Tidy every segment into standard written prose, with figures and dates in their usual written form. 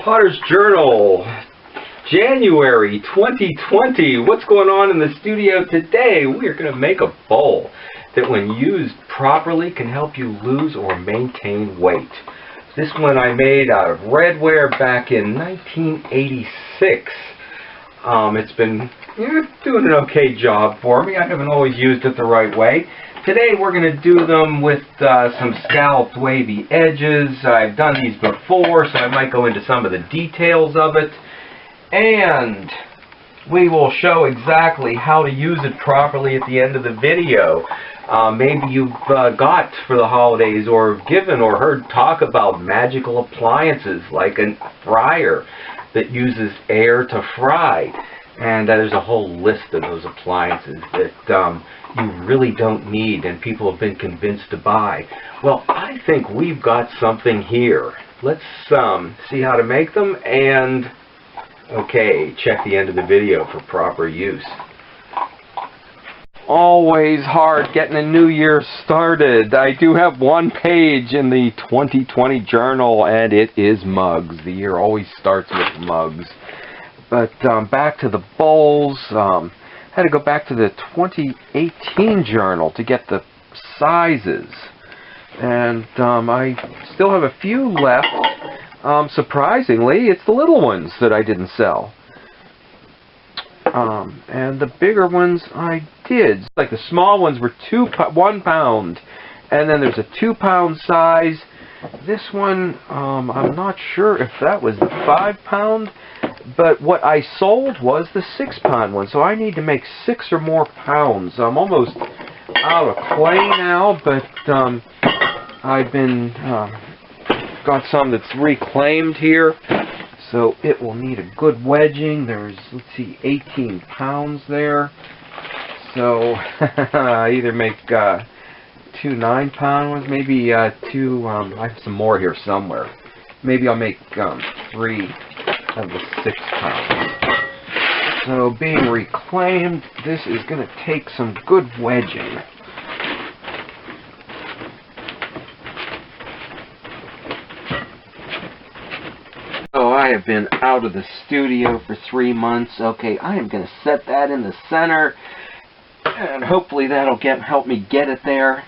Potter's Journal, January 2020. What's going on in the studio today? We are going to make a bowl that when used properly can help you lose or maintain weight. This one I made out of redware back in 1986. It's been doing an okay job for me. I haven't always used it the right way. Today we're going to do them with some scalloped wavy edges. I've done these before, so I might go into some of the details of it. And we will show exactly how to use it properly at the end of the video. Maybe you've got for the holidays or given or heard talk about magical appliances like a fryer that uses air to fry. And there's a whole list of those appliances that you really don't need and people have been convinced to buy. Well, I think we've got something here. Let's see how to make them and, okay, check the end of the video for proper use. Always hard getting a new year started. I do have one page in the 2020 journal and it is mugs. The year always starts with mugs. But back to the bowls. Had to go back to the 2018 journal to get the sizes. And I still have a few left. Surprisingly, it's the little ones that I didn't sell. And the bigger ones I did. Like the small ones were 1 pound. And then there's a 2-pound size. This one, I'm not sure if that was the 5-pound. But what I sold was the 6-pound one, so I need to make 6 or more pounds. I'm almost out of clay now, but I've been got some that's reclaimed here, so it will need a good wedging. There's, let's see, 18 pounds there. So I either make 2 9-pound ones, maybe 2. I have some more here somewhere. Maybe I'll make 3. Of the 6 pounds. So being reclaimed, this is going to take some good wedging. So I have been out of the studio for 3 months. Okay, I am going to set that in the center, and hopefully that'll help me get it there.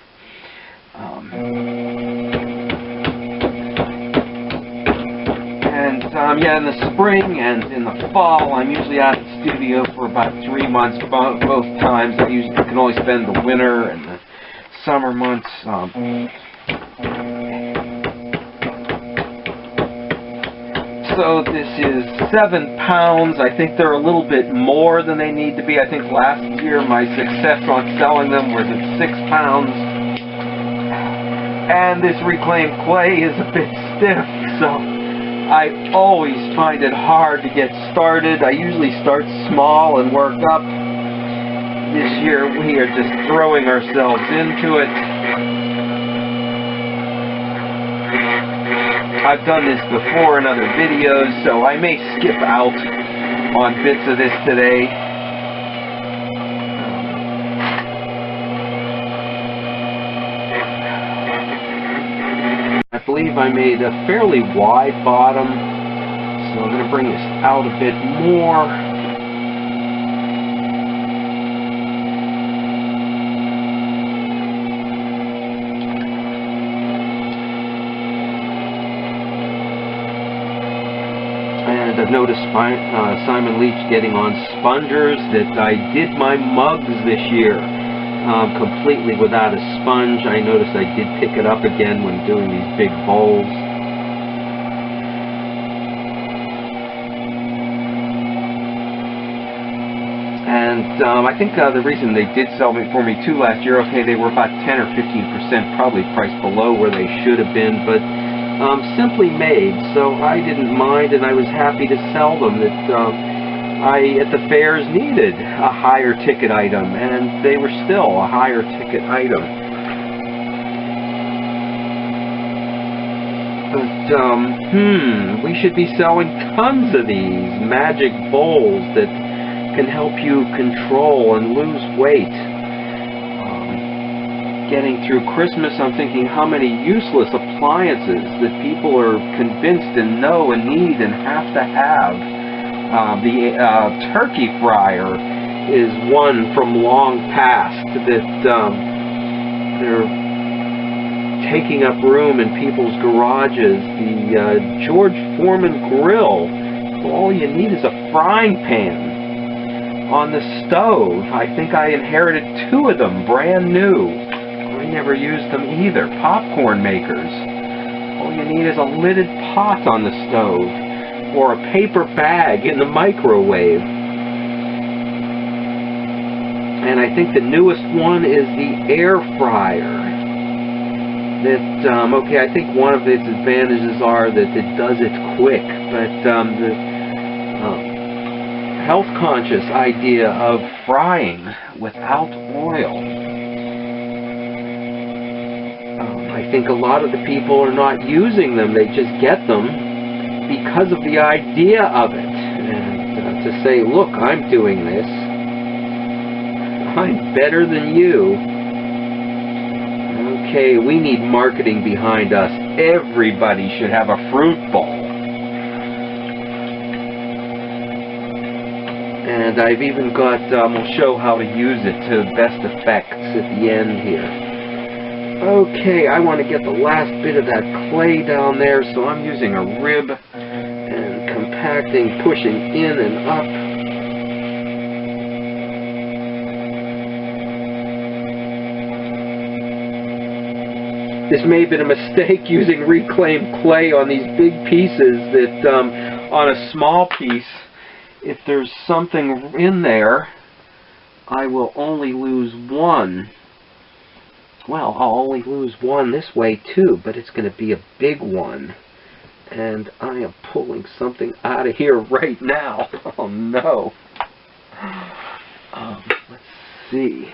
Yeah, in the spring and in the fall, I'm usually out of the studio for about 3 months. Both times, I can only spend the winter and the summer months. So this is 7 pounds. I think they're a little bit more than they need to be. I think last year my success on selling them was at 6 pounds. And this reclaimed clay is a bit stiff, so I always find it hard to get started. I usually start small and work up. This year we are just throwing ourselves into it. I've done this before in other videos, so I may skip out on bits of this today. I believe I made a fairly wide bottom, so I'm going to bring this out a bit more. And I've noticed Simon Leach getting on spongers that I did my mugs this year. Completely without a sponge. I noticed I did pick it up again when doing these big bowls. And I think the reason they did sell for me too last year, okay, they were about 10 or 15% probably priced below where they should have been, but simply made, so I didn't mind and I was happy to sell them. That I, at the fairs, needed a higher ticket item, and they were still a higher ticket item. But, we should be selling tons of these magic bowls that can help you control and lose weight. getting through Christmas, I'm thinking how many useless appliances that people are convinced and know and need and have to have. The turkey fryer is one from long past that they're taking up room in people's garages. The George Forman grill, well, all you need is a frying pan. On the stove, I think I inherited 2 of them, brand new. I never used them either. Popcorn makers. All you need is a lidded pot on the stove, or a paper bag in the microwave. And I think the newest one is the air fryer. That, okay, I think one of its advantages are that it does it quick, but the health-conscious idea of frying without oil. I think a lot of the people are not using them. They just get them because of the idea of it. And to say, look, I'm doing this. I'm better than you. Okay, we need marketing behind us. Everybody should have a fruit bowl. And I've even got, we'll show how to use it to best effects at the end here. Okay, I want to get the last bit of that clay down there, so I'm using a rib and compacting, pushing in and up. This may have been a mistake using reclaimed clay on these big pieces that on a small piece, if there's something in there, I will only lose 1. Well, I'll only lose 1 this way too, but it's going to be a big one. And I am pulling something out of here right now. Oh no. Let's see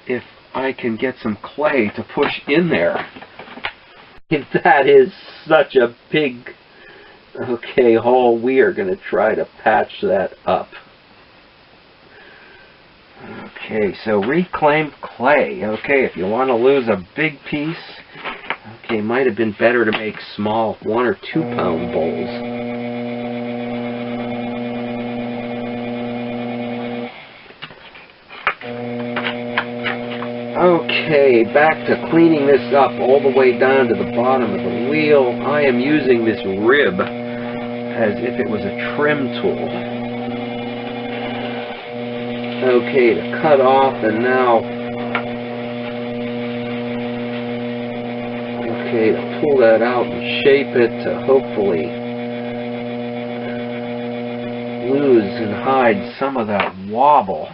if I can get some clay to push in there. That is such a big... Okay, hole. We are going to try to patch that up. Okay, so reclaimed clay. Okay, if you want to lose a big piece, okay, might have been better to make small 1 or 2 pound bowls. Okay, back to cleaning this up all the way down to the bottom of the wheel. I am using this rib as if it was a trim tool. Okay, to cut off, and now, okay, to pull that out and shape it to hopefully lose and hide some of that wobble.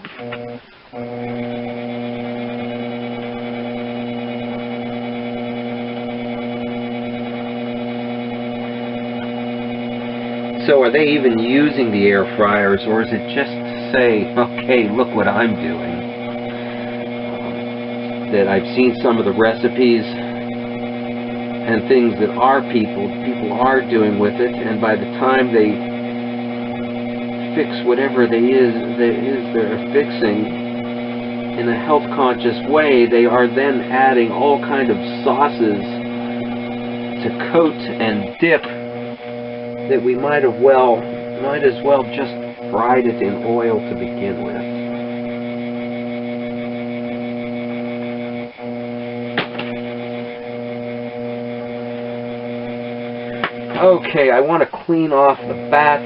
So are they even using the air fryers, or is it just to say, okay, look what I'm doing? That I've seen some of the recipes and things that people are doing with it, and by the time they fix whatever they're fixing in a health-conscious way, they are then adding all kind of sauces to coat and dip that we might as well just fried it in oil to begin with. Okay, I want to clean off the bat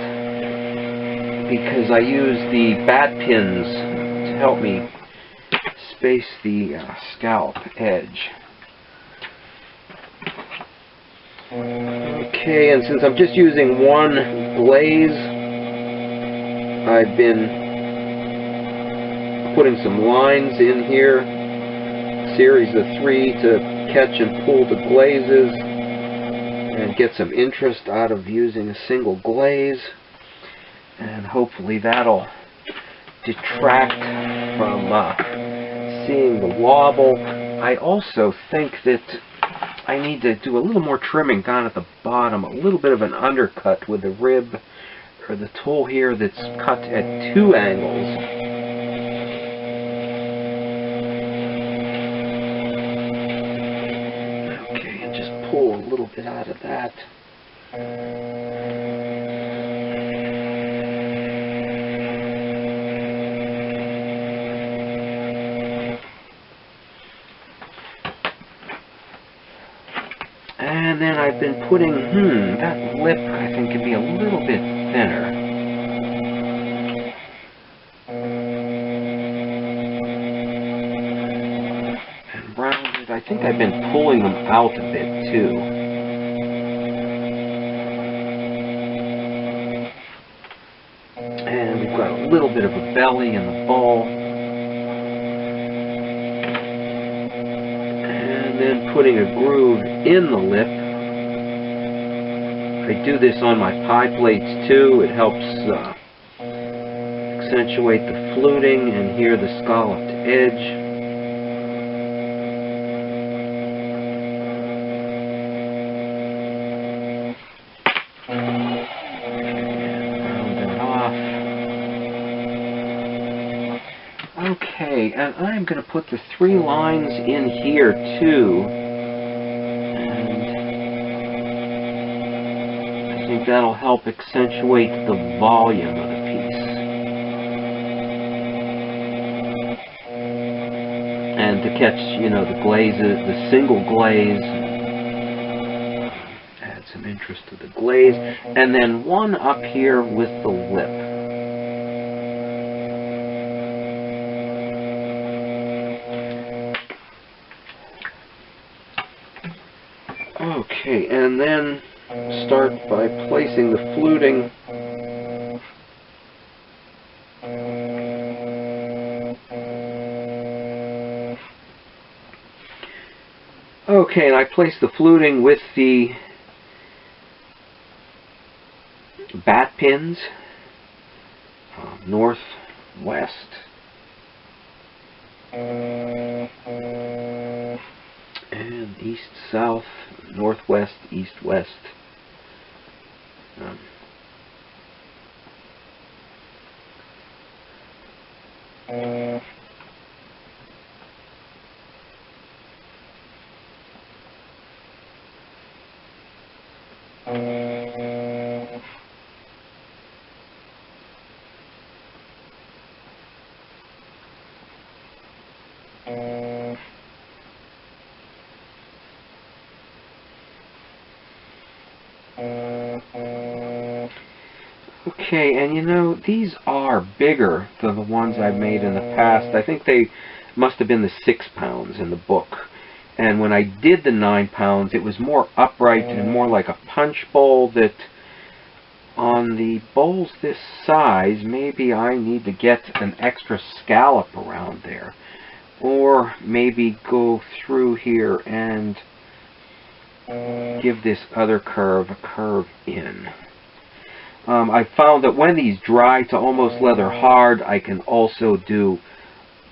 because I use the bat pins to help me space the scallop edge. Okay, and since I'm just using 1 glaze, I've been putting some lines in here, series of 3 to catch and pull the glazes and get some interest out of using a single glaze, and hopefully that'll detract from seeing the wobble. I also think that I need to do a little more trimming down at the bottom, a little bit of an undercut with the rib or the tool here that's cut at 2 angles. bit out of that. And then I've been putting, that lip I think can be a little bit thinner. And rounded, I think I've been pulling them out a bit too. And we've got a little bit of a belly in the bowl. And then putting a groove in the lip. I do this on my pie plates too. It helps accentuate the fluting and here the scalloped edge. Okay, and I'm going to put the 3 lines in here too, and I think that'll help accentuate the volume of the piece. And to catch, the glazes, the single glaze, add some interest to the glaze, and then one up here with the lip. Okay, and then start by placing the fluting Okay, and I place the fluting with the bat pins, north, west, and east, south, northwest, east, west. Okay, and you know, these are bigger than the ones I've made in the past. I think they must have been the 6 pounds in the book. And when I did the 9 pounds, it was more upright and more like a punch bowl. That on the bowls this size, maybe I need to get an extra scallop around there. Or maybe go through here and give this other curve a curve in. I found that when these dry to almost leather hard, I can also do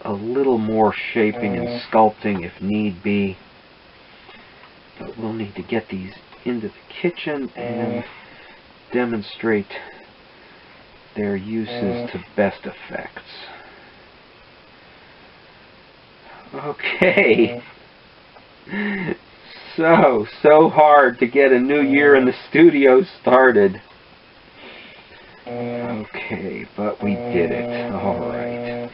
a little more shaping and sculpting if need be. But we'll need to get these into the kitchen and demonstrate their uses to best effects. Okay. So hard to get a new year in the studio started. Okay, but we did it. All right.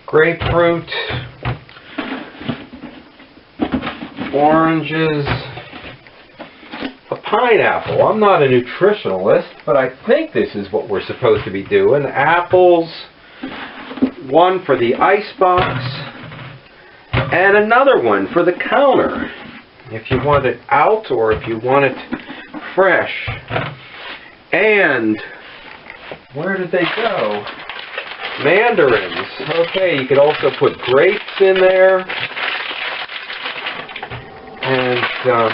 Grapefruit, oranges, a pineapple. I'm not a nutritionalist, but I think this is what we're supposed to be doing. Apples, one for the icebox, and another one for the counter. If you want it out or if you want it fresh. And where did they go? Mandarins. Okay, you could also put grapes in there. And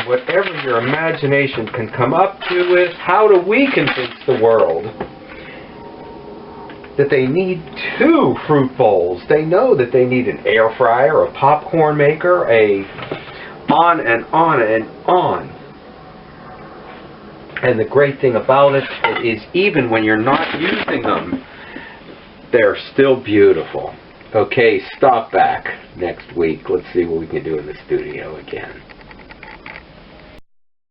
whatever your imagination can come up to is, how do we convince the world that they need 2 fruit bowls? They know that they need an air fryer, a popcorn maker, on and on and on. And the great thing about it is, even when you're not using them, they're still beautiful. Okay, stop back next week. Let's see what we can do in the studio again.